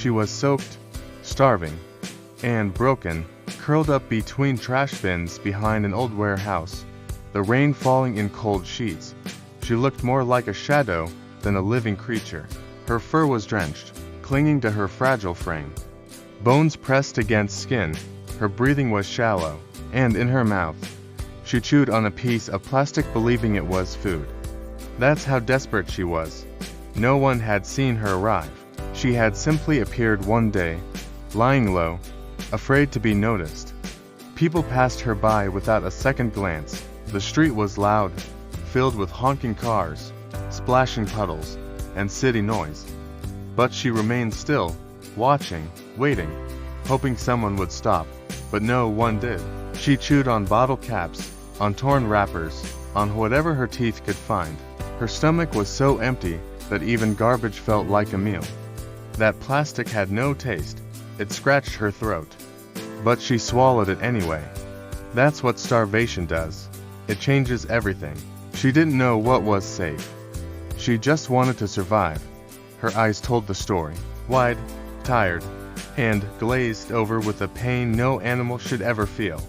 She was soaked, starving, and broken, curled up between trash bins behind an old warehouse, the rain falling in cold sheets. She looked more like a shadow than a living creature. Her fur was drenched, clinging to her fragile frame. Bones pressed against skin, her breathing was shallow, and in her mouth, she chewed on a piece of plastic believing it was food. That's how desperate she was. No one had seen her arrive. She had simply appeared one day, lying low, afraid to be noticed. People passed her by without a second glance. The street was loud, filled with honking cars, splashing puddles, and city noise. But she remained still, watching, waiting, hoping someone would stop, but no one did. She chewed on bottle caps, on torn wrappers, on whatever her teeth could find. Her stomach was so empty that even garbage felt like a meal. That plastic had no taste, it scratched her throat. But she swallowed it anyway. That's what starvation does. It changes everything. She didn't know what was safe. She just wanted to survive. Her eyes told the story, wide, tired, and glazed over with a pain no animal should ever feel.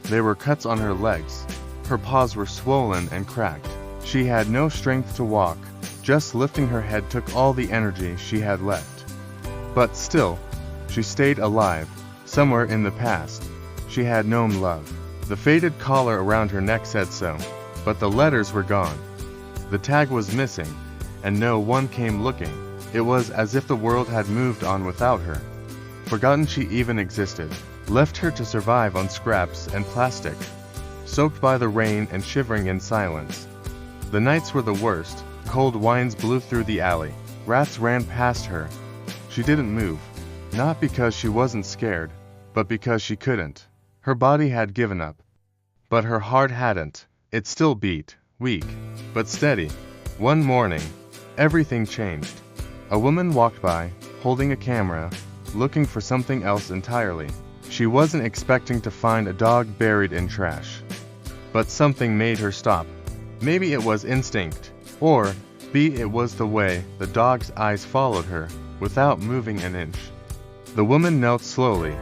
There were cuts on her legs. Her paws were swollen and cracked. She had no strength to walk. Just lifting her head took all the energy she had left. But still, she stayed alive. Somewhere in the past, she had known love. The faded collar around her neck said so, but the letters were gone. The tag was missing, and no one came looking. It was as if the world had moved on without her. Forgotten she even existed, left her to survive on scraps and plastic, soaked by the rain and shivering in silence. The nights were the worst. Cold winds blew through the alley. Rats ran past her. She didn't move, not because she wasn't scared, but because she couldn't. Her body had given up. But her heart hadn't. It still beat, weak, but steady. One morning, everything changed. A woman walked by, holding a camera, looking for something else entirely. She wasn't expecting to find a dog buried in trash. But something made her stop. Maybe it was instinct, or B, it was the way the dog's eyes followed her, without moving an inch. The woman knelt slowly.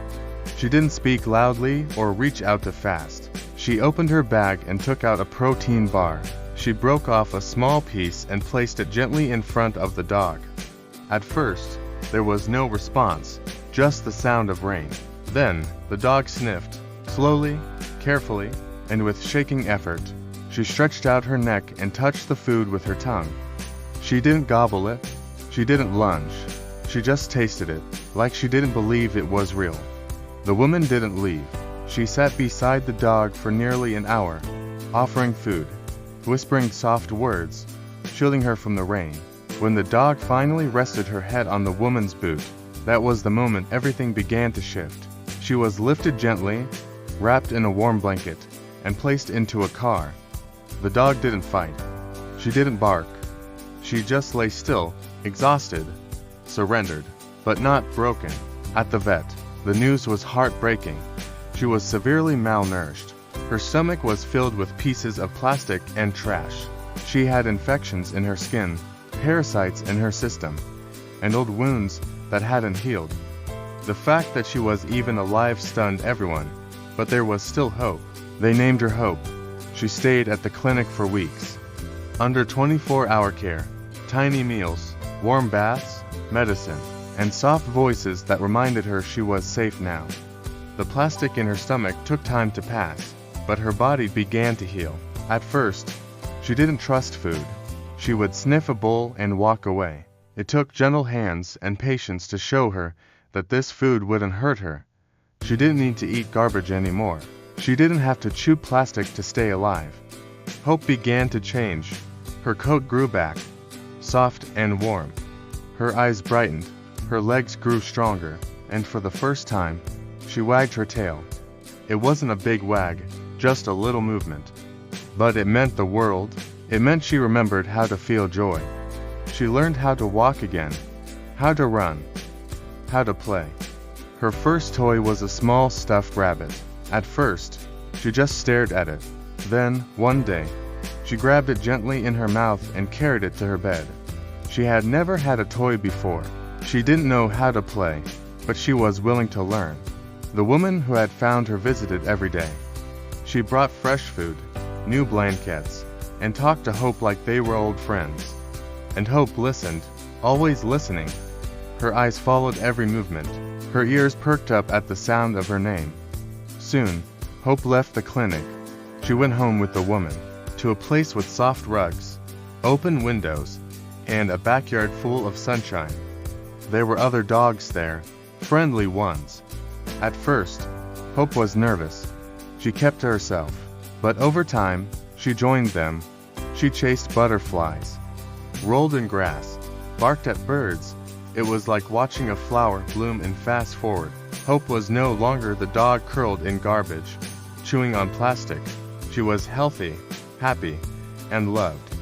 She didn't speak loudly or reach out too fast. She opened her bag and took out a protein bar. She broke off a small piece and placed it gently in front of the dog. At first, there was no response, just the sound of rain. Then, the dog sniffed, slowly, carefully, and with shaking effort. She stretched out her neck and touched the food with her tongue. She didn't gobble it. She didn't lunge. She just tasted it, like she didn't believe it was real. The woman didn't leave. She sat beside the dog for nearly an hour, offering food, whispering soft words, shielding her from the rain. When the dog finally rested her head on the woman's boot, that was the moment everything began to shift. She was lifted gently, wrapped in a warm blanket, and placed into a car. The dog didn't fight. She didn't bark. She just lay still, exhausted, surrendered, but not broken. At the vet, the news was heartbreaking. She was severely malnourished. Her stomach was filled with pieces of plastic and trash. She had infections in her skin, parasites in her system, and old wounds that hadn't healed. The fact that she was even alive stunned everyone, but there was still hope. They named her Hope. She stayed at the clinic for weeks. Under 24-hour care, tiny meals, warm baths, medicine, and soft voices that reminded her she was safe now. The plastic in her stomach took time to pass, but her body began to heal. At first, she didn't trust food. She would sniff a bowl and walk away. It took gentle hands and patience to show her that this food wouldn't hurt her. She didn't need to eat garbage anymore. She didn't have to chew plastic to stay alive. Hope began to change. Her coat grew back, soft and warm. Her eyes brightened, her legs grew stronger, and for the first time, she wagged her tail. It wasn't a big wag, just a little movement. But it meant the world. It meant she remembered how to feel joy. She learned how to walk again, how to run, how to play. Her first toy was a small stuffed rabbit. At first, she just stared at it. Then, one day, she grabbed it gently in her mouth and carried it to her bed. She had never had a toy before. She didn't know how to play, but she was willing to learn. The woman who had found her visited every day. She brought fresh food, new blankets, and talked to Hope like they were old friends. And Hope listened, always listening. Her eyes followed every movement. Her ears perked up at the sound of her name. Soon, Hope left the clinic. She went home with the woman, to a place with soft rugs, open windows, and a backyard full of sunshine. There were other dogs there, friendly ones. At first, Hope was nervous. She kept to herself. But over time, she joined them. She chased butterflies, rolled in grass, barked at birds. It was like watching a flower bloom and fast forward. Hope was no longer the dog curled in garbage, chewing on plastic. She was healthy, happy, and loved.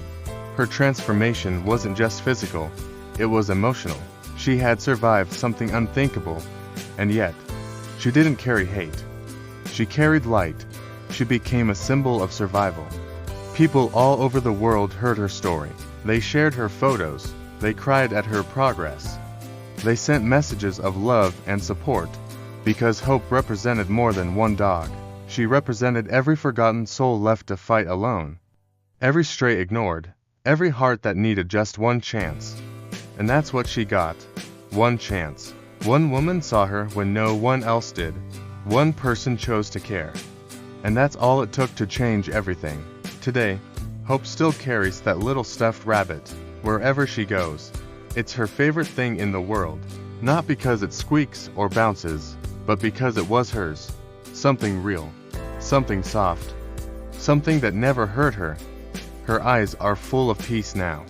Her transformation wasn't just physical, it was emotional. She had survived something unthinkable, and yet, she didn't carry hate. She carried light. She became a symbol of survival. People all over the world heard her story. They shared her photos. They cried at her progress. They sent messages of love and support, because Hope represented more than one dog. She represented every forgotten soul left to fight alone, every stray ignored, every heart that needed just one chance. And that's what she got. One chance. One woman saw her when no one else did. One person chose to care. And that's all it took to change everything. Today, Hope still carries that little stuffed rabbit wherever she goes. It's her favorite thing in the world, not because it squeaks or bounces, but because it was hers. Something real, something soft, something that never hurt her. Her eyes are full of peace now.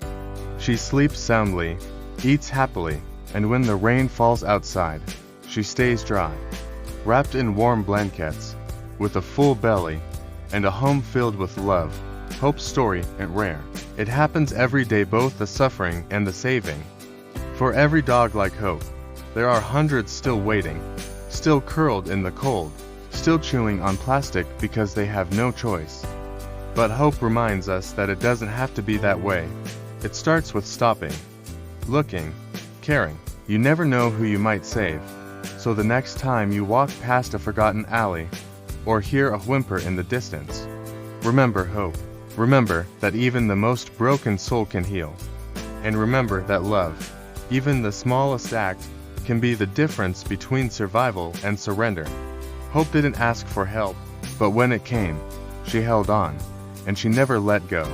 She sleeps soundly, eats happily, and when the rain falls outside, she stays dry, wrapped in warm blankets, with a full belly, and a home filled with love. Hope's story ain't rare. It happens every day, both the suffering and the saving. For every dog like Hope, there are hundreds still waiting, still curled in the cold, still chewing on plastic because they have no choice. But Hope reminds us that it doesn't have to be that way. It starts with stopping, looking, caring. You never know who you might save. So the next time you walk past a forgotten alley, or hear a whimper in the distance, remember Hope. Remember that even the most broken soul can heal. And remember that love, even the smallest act, can be the difference between survival and surrender. Hope didn't ask for help, but when it came, she held on, and she never let go.